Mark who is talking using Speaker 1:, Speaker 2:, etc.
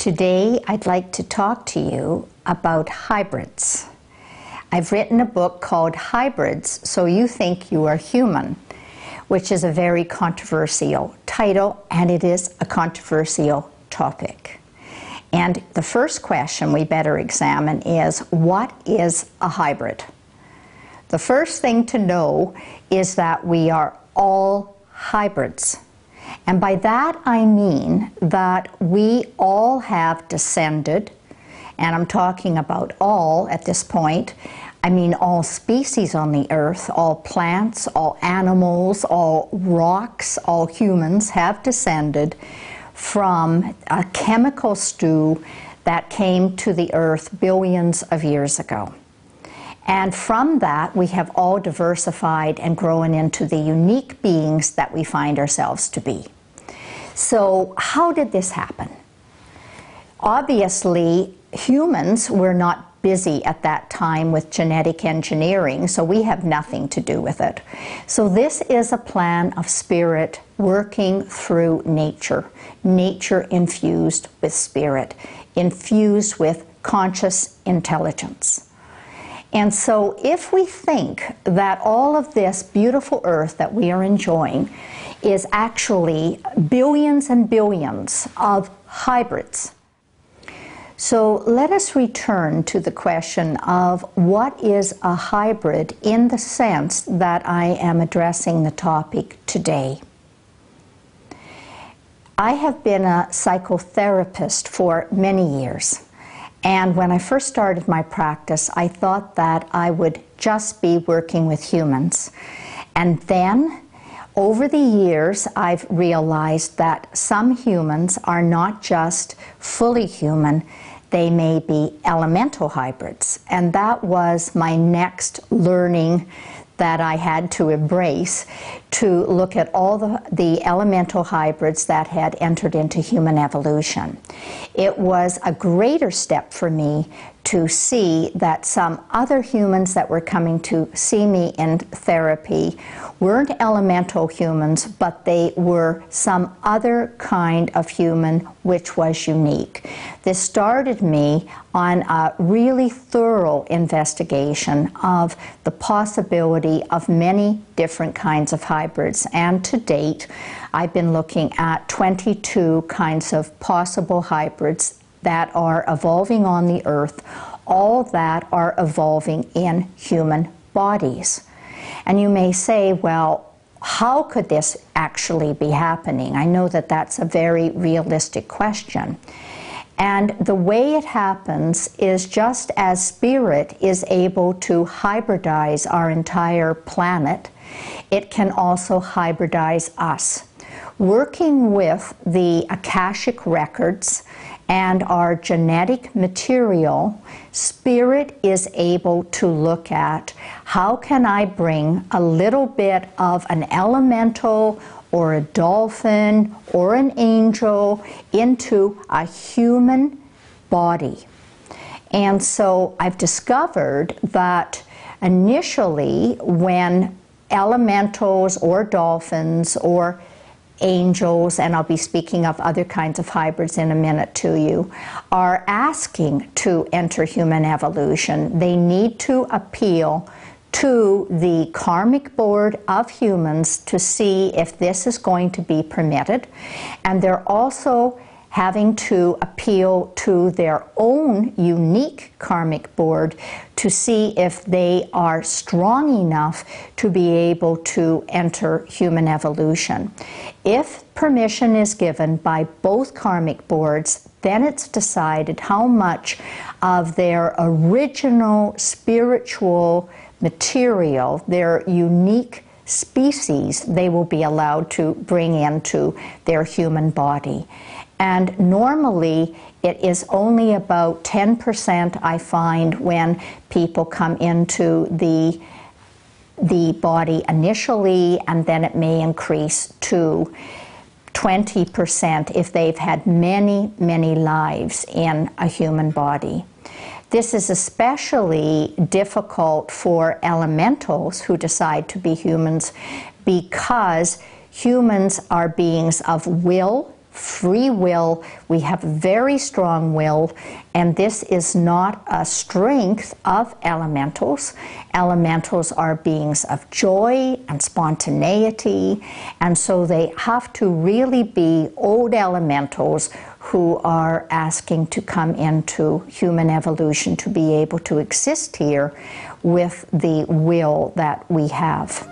Speaker 1: Today I'd like to talk to you about hybrids. I've written a book called Hybrids, So You Think You Are Human, which is a very controversial title, and it is a controversial topic. And the first question we better examine is, what is a hybrid? The first thing to know is that we are all hybrids. And by that I mean that we all have descended, and I'm talking about all at this point. I mean all species on the earth, all plants, all animals, all rocks, all humans have descended from a chemical stew that came to the earth billions of years ago. And from that, we have all diversified and grown into the unique beings that we find ourselves to be. So how did this happen? Obviously, humans were not busy at that time with genetic engineering, so we have nothing to do with it. So this is a plan of spirit working through nature, nature infused with spirit, infused with conscious intelligence. And so if we think that all of this beautiful earth that we are enjoying is actually billions and billions of hybrids, so let us return to the question of what is a hybrid in the sense that I am addressing the topic today. I have been a psychotherapist for many years. And when I first started my practice, I thought that I would just be working with humans. And then, over the years, I've realized that some humans are not just fully human, they may be elemental hybrids. And that was my next learning that I had to embrace, to look at all the elemental hybrids that had entered into human evolution. It was a greater step for me to see that some other humans that were coming to see me in therapy weren't elemental humans, but they were some other kind of human which was unique. This started me on a really thorough investigation of the possibility of many different kinds of hybrids, and to date I've been looking at 22 kinds of possible hybrids that are evolving on the earth, all that are evolving in human bodies. And you may say, well, how could this actually be happening? I know that that's a very realistic question. And the way it happens is just as spirit is able to hybridize our entire planet, it can also hybridize us. Working with the Akashic records and our genetic material, spirit is able to look at how can I bring a little bit of an elemental or a dolphin or an angel into a human body. And so I've discovered that initially when elementals or dolphins or angels, and I'll be speaking of other kinds of hybrids in a minute to you, are asking to enter human evolution, they need to appeal to the karmic board of humans to see if this is going to be permitted. And they're also having to appeal to their own unique karmic board to see if they are strong enough to be able to enter human evolution. If permission is given by both karmic boards, then it's decided how much of their original spiritual material, their unique species, they will be allowed to bring into their human body. And normally it is only about 10% I find when people come into the body initially, and then it may increase to 20% if they've had many, many lives in a human body. This is especially difficult for elementals who decide to be humans, because humans are beings of will, free will, we have very strong will, and this is not a strength of elementals. Elementals are beings of joy and spontaneity, and so they have to really be old elementals who are asking to come into human evolution to be able to exist here with the will that we have.